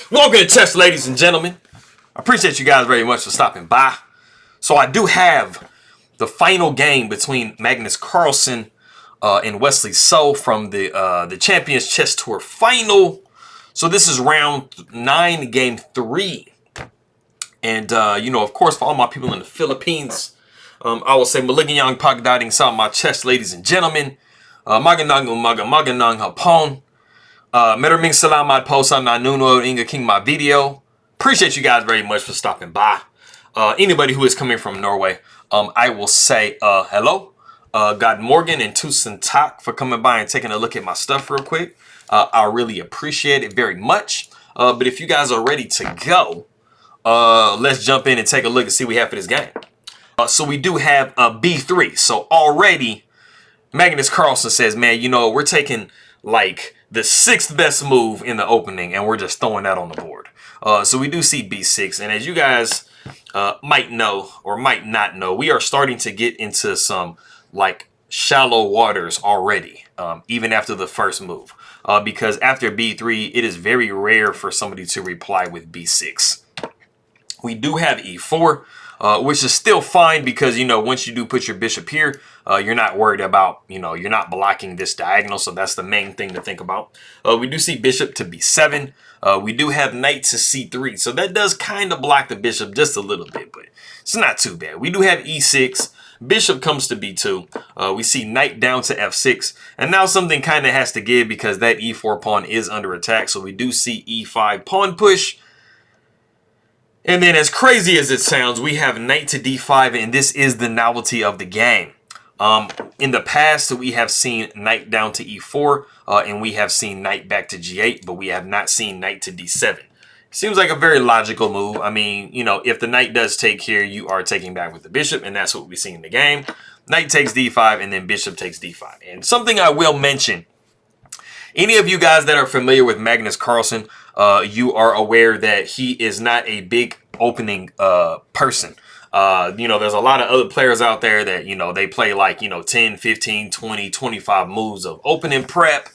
Welcome to chess, ladies and gentlemen. I appreciate you guys very much for stopping by. So I do have the final game between Magnus Carlsen and Wesley So from the Champions Chess Tour final. So this is round 9, game 3. And, of course, for all my people in the Philippines, I will say Maligayang pagdating sa my chess, ladies and gentlemen. Magandang umaga, magandang hapon. Maraming salamat po sa nanonood ng aking my video. Appreciate you guys very much for stopping by. Anybody who is coming from Norway, I will say hello. God Morgan and Tusen Tak for coming by and taking a look at my stuff real quick. I really appreciate it very much. But if you guys are ready to go, let's jump in and take a look and see what we have for this game. So we do have B3. So already, Magnus Carlsen says, man, we're taking like the 6th best move in the opening, and we're just throwing that on the board. So we do see B6, and as you guys might know or might not know, we are starting to get into some like shallow waters already, even after the first move. Because after B3, it is very rare for somebody to reply with B6. We do have E4, which is still fine because, once you do put your bishop here, you're not worried about, you're not blocking this diagonal. So that's the main thing to think about. We do see bishop to B7. We do have knight to C3. So that does kind of block the bishop just a little bit, but it's not too bad. We do have E6. Bishop comes to B2. We see knight down to F6. And now something kind of has to give because that E4 pawn is under attack. So we do see E5 pawn push. And then as crazy as it sounds, we have knight to D5, and this is the novelty of the game. In the past, we have seen knight down to E4, and we have seen knight back to G8, but we have not seen knight to D7. Seems like a very logical move. I mean, if the knight does take here, you are taking back with the bishop, and that's what we see in the game. Knight takes D5, and then bishop takes D5. And something I will mention, any of you guys that are familiar with Magnus Carlsen, you are aware that he is not a big opening person. There's a lot of other players out there that, they play like, 10, 15, 20, 25 moves of opening prep,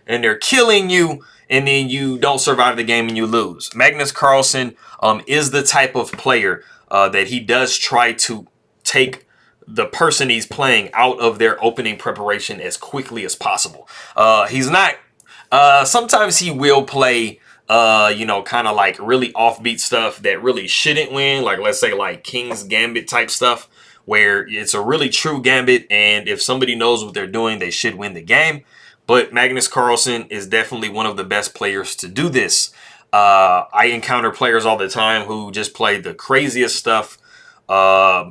and they're killing you, and then you don't survive the game and you lose. Magnus Carlsen is the type of player that he does try to take the person he's playing out of their opening preparation as quickly as possible. He's not, sometimes he will play kind of like really offbeat stuff that really shouldn't win. Like, let's say like King's Gambit type stuff where it's a really true gambit. And if somebody knows what they're doing, they should win the game. But Magnus Carlsen is definitely one of the best players to do this. I encounter players all the time who just play the craziest stuff,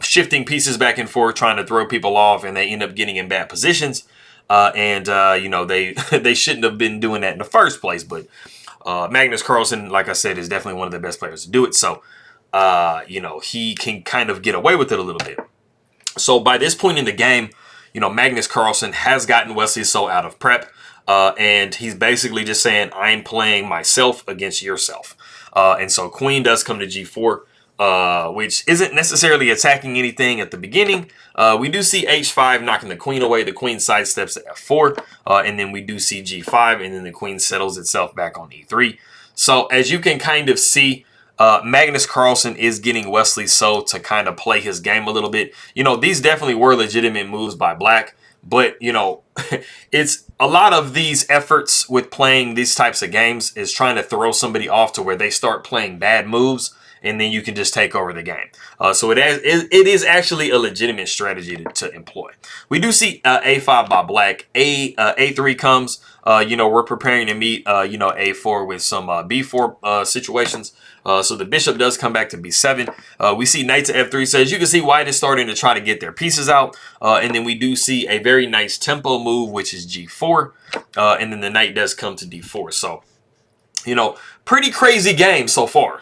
shifting pieces back and forth, trying to throw people off, and they end up getting in bad positions. They shouldn't have been doing that in the first place. But Magnus Carlsen, like I said, is definitely one of the best players to do it. So, he can kind of get away with it a little bit. So by this point in the game, Magnus Carlsen has gotten Wesley So out of prep. And he's basically just saying, I'm playing myself against yourself. And so queen does come to G4, which isn't necessarily attacking anything at the beginning. We do see H5 knocking the queen away. The queen sidesteps to F4. And then we do see G5. And then the queen settles itself back on E3. So as you can kind of see, Magnus Carlsen is getting Wesley So to kind of play his game a little bit. These definitely were legitimate moves by Black. But, it's a lot of these efforts with playing these types of games is trying to throw somebody off to where they start playing bad moves. And then you can just take over the game. So it is actually a legitimate strategy to employ. We do see A5 by Black. A3 comes. We're preparing to meet, A4 with some B4 situations. So the bishop does come back to B7. We see knight to F3. So as you can see, white is starting to try to get their pieces out. And then we do see a very nice tempo move, which is G4. And then the knight does come to D4. So, pretty crazy game so far.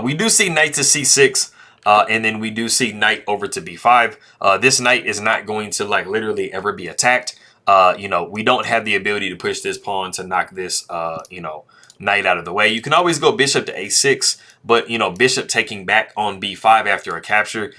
We do see knight to C6. And then we do see knight over to B5. This knight is not going to literally ever be attacked. We don't have the ability to push this pawn to knock this, knight out of the way. You can always go bishop to A6, but bishop taking back on B5 after a capture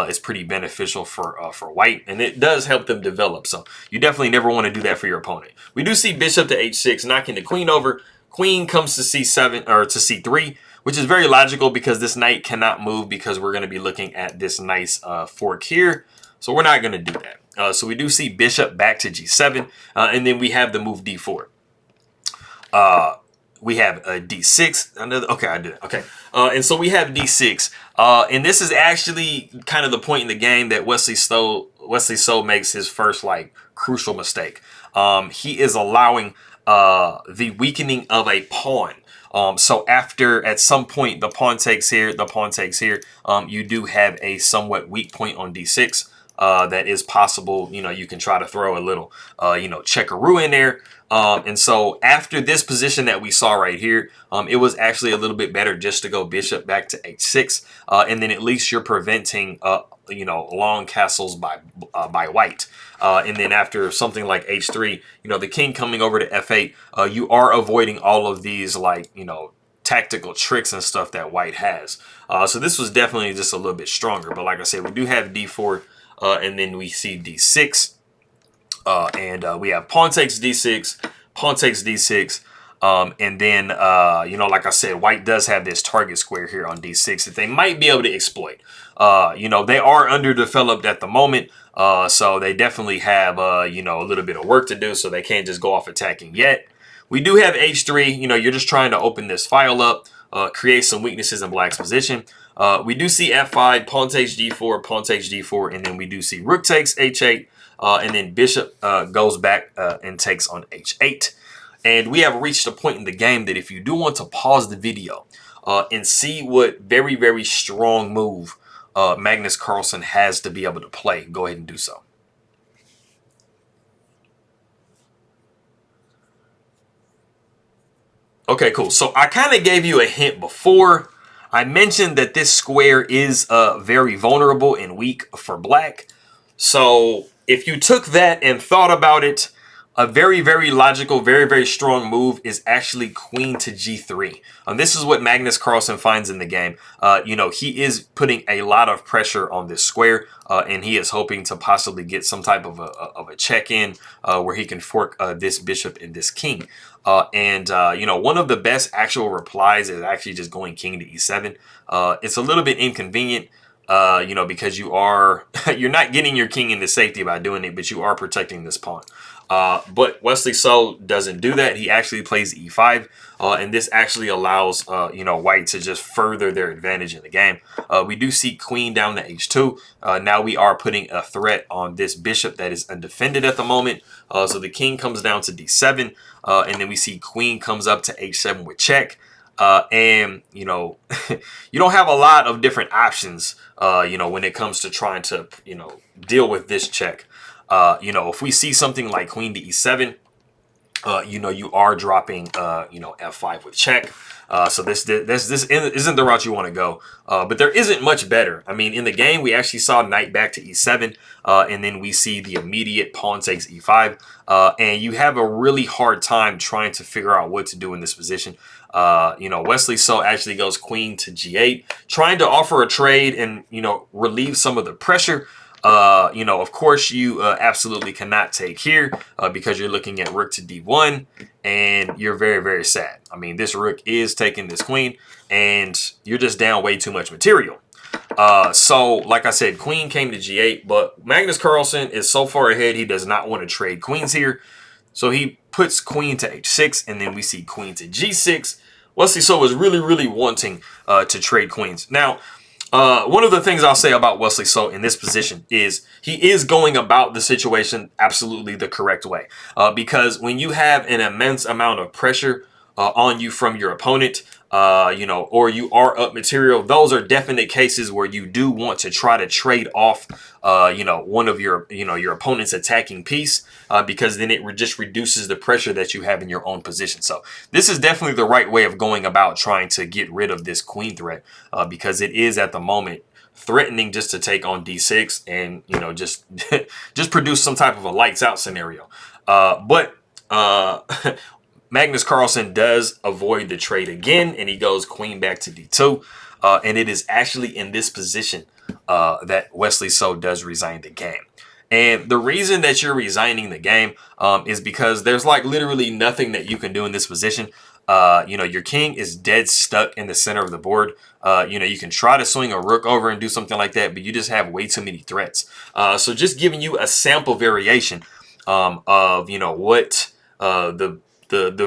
is pretty beneficial for white, and it does help them develop. So you definitely never want to do that for your opponent. We do see bishop to H6, knocking the queen over. Queen comes to c7 or to c3, which is very logical because this knight cannot move because we're going to be looking at this nice fork here. So we're not going to do that. So we do see bishop back to g7, and then we have the move d4. We have a d6. Okay, I did it. Okay, and so we have d6, and this is actually kind of the point in the game that Wesley So makes his first like crucial mistake. He is allowing the weakening of a pawn. So after at some point the pawn takes here, you do have a somewhat weak point on d6. That is possible. You know, you can try to throw a little, checkaroo in there. And so after this position that we saw right here, it was actually a little bit better just to go bishop back to h6. And then at least you're preventing, long castles by white. And then after something like h3, the king coming over to f8, you are avoiding all of these tactical tricks and stuff that white has. So this was definitely just a little bit stronger. But like I said, we do have d4. And then we see d6, and we have pawn takes d6, pawn takes d6, and then, like I said, white does have this target square here on d6 that they might be able to exploit. They are underdeveloped at the moment, so they definitely have, a little bit of work to do, so they can't just go off attacking yet. We do have h3, you're just trying to open this file up, create some weaknesses in black's position. We do see f5, pawn takes g4, pawn takes g4, and then we do see rook takes h8, and then bishop goes back and takes on h8. And we have reached a point in the game that if you do want to pause the video and see what very, very strong move Magnus Carlsen has to be able to play, go ahead and do so. Okay, cool. So I kind of gave you a hint before. I mentioned that this square is very vulnerable and weak for black. So if you took that and thought about it, a very, very logical, very, very strong move is actually queen to g3. This is what Magnus Carlsen finds in the game. He is putting a lot of pressure on this square, and he is hoping to possibly get some type of a check-in where he can fork this bishop and this king. One of the best actual replies is actually just going king to e7. It's a little bit inconvenient, because you're not getting your king into safety by doing it, but you are protecting this pawn. But Wesley So doesn't do that. He actually plays e5, and this actually allows, white to just further their advantage in the game. We do see queen down to h2. Now we are putting a threat on this bishop that is undefended at the moment. So the king comes down to d7, and then we see queen comes up to h7 with check. You don't have a lot of different options, when it comes to trying to, deal with this check. If we see something like queen to e7, you are dropping, f5 with check. So this isn't the route you want to go. But there isn't much better. I mean, in the game, we actually saw knight back to e7, and then we see the immediate pawn takes e5. And you have a really hard time trying to figure out what to do in this position. Wesley So actually goes queen to g8, trying to offer a trade and, relieve some of the pressure. Of course, you absolutely cannot take here because you're looking at rook to d1, and you're very, very sad. I mean, this rook is taking this queen, and you're just down way too much material. So, like I said, queen came to g8, but Magnus Carlsen is so far ahead, he does not want to trade queens here. So he puts queen to h6, and then we see queen to g6. Wesley So was really, really wanting to trade queens. Now, one of the things I'll say about Wesley So in this position is he is going about the situation absolutely the correct way. Because when you have an immense amount of pressure on you from your opponent, or you are up material, those are definite cases where you do want to try to trade off, one of your, your opponent's attacking piece, because then it just reduces the pressure that you have in your own position. So this is definitely the right way of going about trying to get rid of this queen threat, because it is at the moment threatening just to take on d6 and, just, just produce some type of a lights out scenario. Magnus Carlsen does avoid the trade again, and he goes queen back to d2. And it is actually in this position that Wesley So does resign the game. And the reason that you're resigning the game is because there's like literally nothing that you can do in this position. You know, your king is dead stuck in the center of the board. You know, you can try to swing a rook over and do something like that, but you just have way too many threats. So just giving you a sample variation of, you know, what the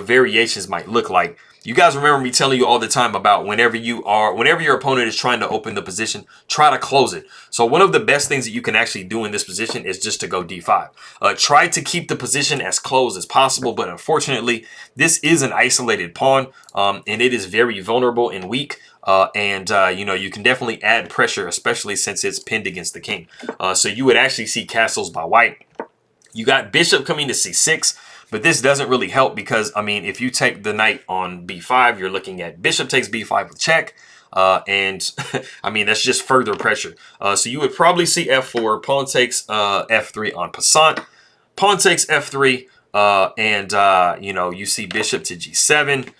variations might look like. You guys remember me telling you all the time about whenever your opponent is trying to open the position, try to close it. So one of the best things that you can actually do in this position is just to go d5. Try to keep the position as closed as possible, but unfortunately, this is an isolated pawn, and it is very vulnerable and weak. You know, you can definitely add pressure, especially since it's pinned against the king. So you would actually see castles by white. You got bishop coming to c6, but this doesn't really help because, I mean, if you take the knight on b5, you're looking at bishop takes b5 with check. And I mean, that's just further pressure. So you would probably see f4, pawn takes f3 on passant, pawn takes f3, you know, you see bishop to g7.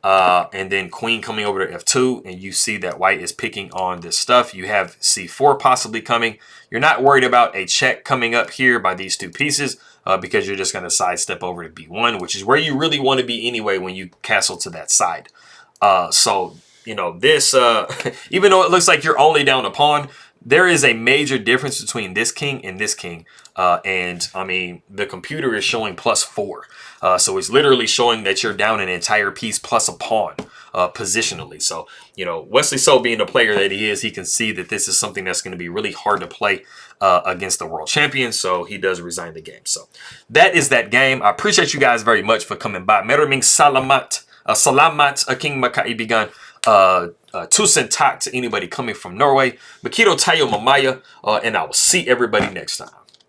And then queen coming over to f2, and you see that white is picking on this stuff. You have c4 possibly coming. You're not worried about a check coming up here by these two pieces because you're just going to sidestep over to b1, which is where you really want to be anyway when you castle to that side. So, you know, this, even though it looks like you're only down a pawn, there is a major difference between this king and this king. And I mean, the computer is showing +4. So it's literally showing that you're down an entire piece plus a pawn positionally. So, you know, Wesley So being the player that he is, he can see that this is something that's going to be really hard to play against the world champion. So he does resign the game. So that is that game. I appreciate you guys very much for coming by. Maraming salamat. Salamat aking makaibigan. Tusen tak to anybody coming from Norway. Makito tayo mamaya. And I will see everybody next time.